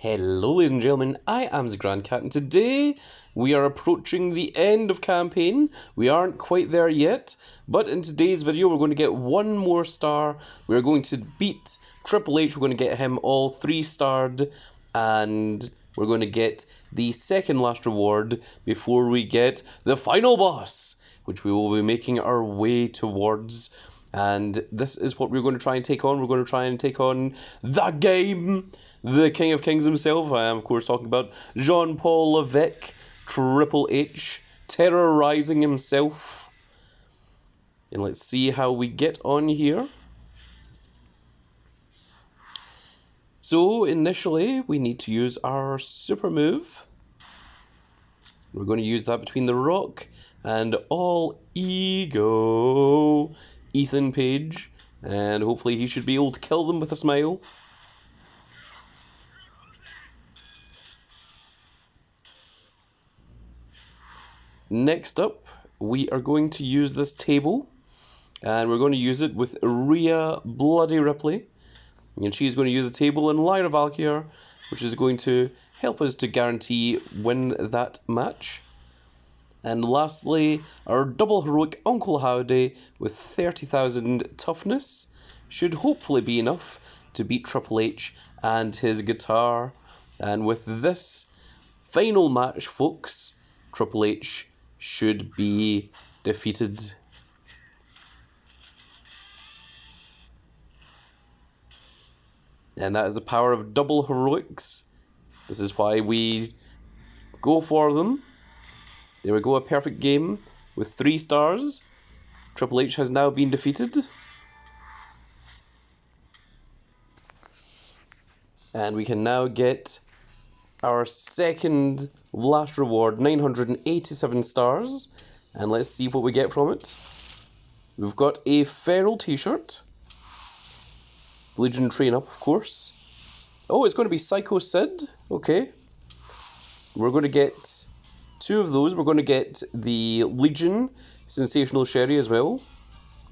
Hello ladies and gentlemen, I am the Grand Cat and today we are approaching the end of campaign. We aren't quite there yet, but in today's video we're going to get one more star. We're going to beat Triple H, we're going to get him all 3-starred, and we're going to get the second last reward before we get the final boss, which we will be making our way towards. And this is what we're going to try and take on. We're going to try and take on the game, the King of Kings himself. I am, of course, talking about Jean-Paul Levesque, Triple H, terrorizing himself. And let's see how we get on here. So, initially, we need to use our super move. We're going to use that between the Rock and All Ego Ethan Page, and hopefully he should be able to kill them with a smile. Next up, we are going to use this table, and we're going to use it with Rhea Bloody Ripley, and she's going to use the table in Lyra Valkyr, which is going to help us to guarantee win that match. And lastly, our double heroic Uncle Howdy with 30,000 toughness should hopefully be enough to beat Triple H and his guitar. And with this final match, folks, Triple H should be defeated. And that is the power of double heroics. This is why we go for them. There we go, a perfect game with 3 stars. Triple H has now been defeated. And we can now get our second last reward, 987 stars. And let's see what we get from it. We've got a Feral t-shirt. Legion train up, of course. Oh, it's going to be Psycho Sid. Okay. We're going to get 2 of those. We're going to get the Legion Sensational Sherry as well.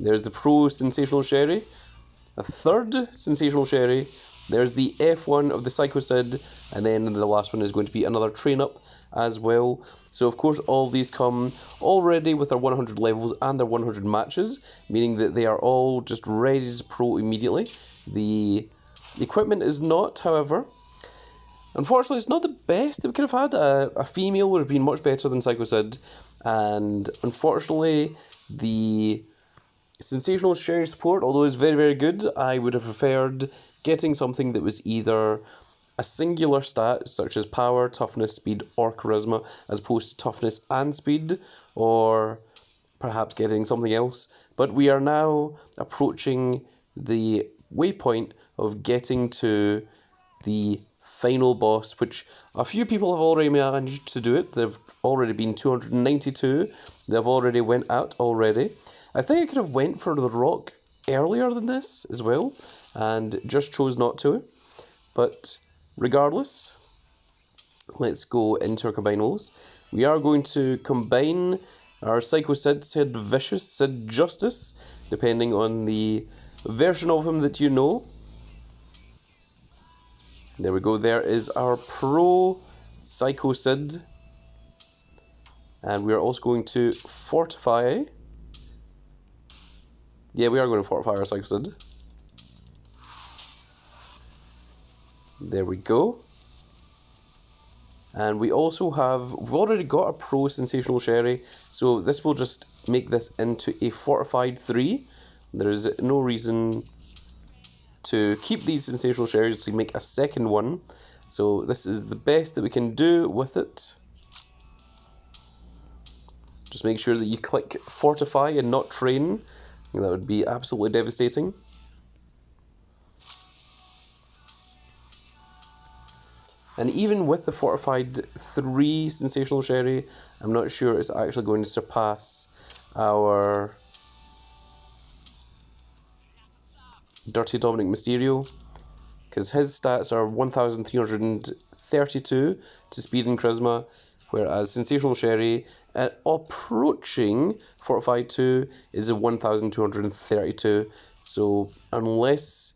There's the Pro Sensational Sherry. A 3rd Sensational Sherry. There's the F1 of the Psycho Sid. And then the last one is going to be another train up as well. So of course all of these come already with their 100 levels and their 100 matches, meaning that they are all just ready to pro immediately. The equipment is not, however. Unfortunately, it's not the best that we could have had. A female would have been much better than Psycho Sid. And unfortunately, the Sensational Sherry support, although it's very, very good, I would have preferred getting something that was either a singular stat, such as power, toughness, speed, or charisma, as opposed to toughness and speed, or perhaps getting something else. But we are now approaching the waypoint of getting to the final boss, which a few people have already managed to do it. They've already been 292. They've already went out already. I think I could have went for the Rock earlier than this as well, and just chose not to. But regardless, let's go into our combinables. We are going to combine our Psycho Sid, Sid Vicious, Sid Justice, depending on the version of him that you know. There we go, there is our Pro Psycho Sid. And we are also going to fortify. Yeah, we are going to fortify our Psycho Sid. There we go. And we also have, we've already got a Pro Sensational Sherry, so this will just make this into a fortified 3. There is no reason to keep these Sensational Sherries to make a second one. So this is the best that we can do with it. Just make sure that you click fortify and not train. That would be absolutely devastating. And even with the fortified 3 Sensational Sherry, I'm not sure it's actually going to surpass our Dirty Dominic Mysterio, because his stats are 1,332 to speed and charisma, whereas Sensational Sherry at approaching Fortified 2 is a 1,232. So unless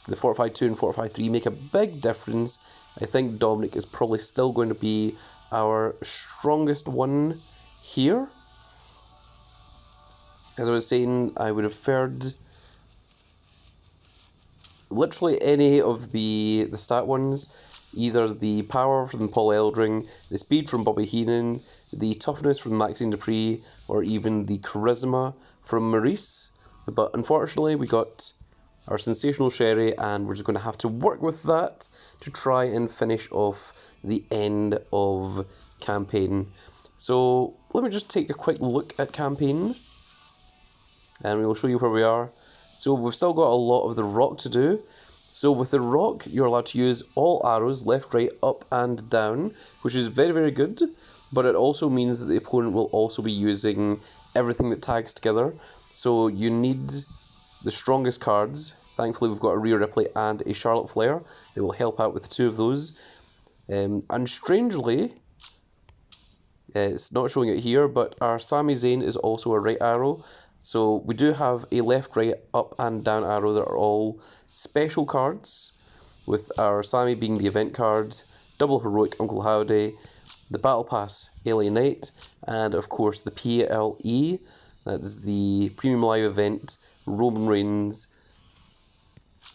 the Fortified 2 and Fortified 3 make a big difference, I think Dominic is probably still going to be our strongest one here. As I was saying, I would have preferred literally any of the stat ones. Either the power from Paul Eldring, the speed from Bobby Heenan, the toughness from Maxine Dupree, or even the charisma from Maurice. But unfortunately, we got our sensational Sherry, and we're just going to have to work with that to try and finish off the end of campaign. So let me just take a quick look at campaign, and we will show you where we are. So we've still got a lot of the rock to do. So with the rock, you're allowed to use all arrows, left, right, up, and down, which is very, very good. But it also means that the opponent will also be using everything that tags together. So you need the strongest cards. Thankfully, we've got a Rhea Ripley and a Charlotte Flair. They will help out with two of those. And strangely, it's not showing it here, but our Sami Zayn is also a right arrow. So we do have a left, right, up, and down arrow that are all special cards, with our Sami being the event card, Double Heroic Uncle Howdy, the Battle Pass LA Knight, and of course the PLE, that's the Premium Live Event Roman Reigns,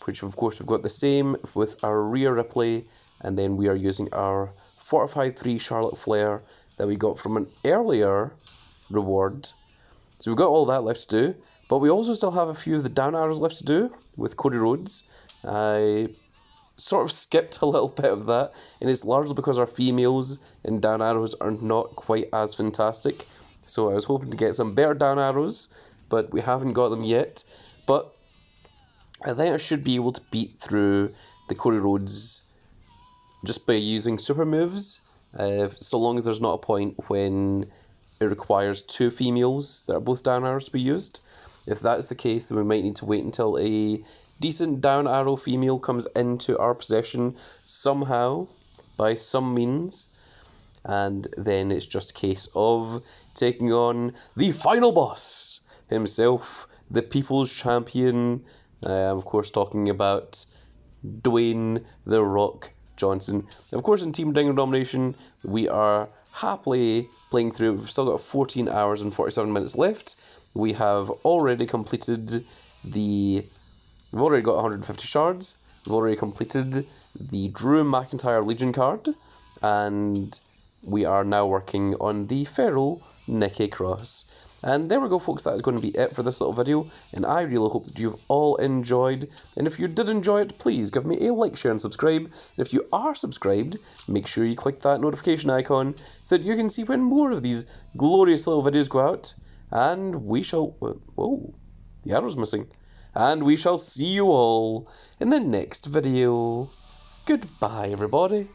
which of course we've got the same with our Rhea Ripley, and then we are using our Fortified 3 Charlotte Flair that we got from an earlier reward. So we've got all that left to do, but we also still have a few of the down arrows left to do with Cody Rhodes. I sort of skipped a little bit of that, and it's largely because our females in down arrows are not quite as fantastic. So I was hoping to get some better down arrows, but we haven't got them yet. But I think I should be able to beat through the Cody Rhodes just by using super moves, so long as there's not a point when it requires two females that are both down arrows to be used. If that's the case, then we might need to wait until a decent down arrow female comes into our possession somehow, by some means, and then it's just a case of taking on the final boss himself, the People's Champion. I'm of course talking about Dwayne The Rock Johnson. Of course, in Team Ring of Domination, we are happily playing through. We've still got 14 hours and 47 minutes left. We have already completed we've already got 150 shards. We've already completed the Drew McIntyre Legion card, and we are now working on the Feral Nikki Cross. And there we go, folks. That is going to be it for this little video, and I really hope that you've all enjoyed. And if you did enjoy it, please give me a like, share, and subscribe. And if you are subscribed, make sure you click that notification icon so that you can see when more of these glorious little videos go out. And we shall... Whoa, the arrow's missing. And we shall see you all in the next video. Goodbye, everybody.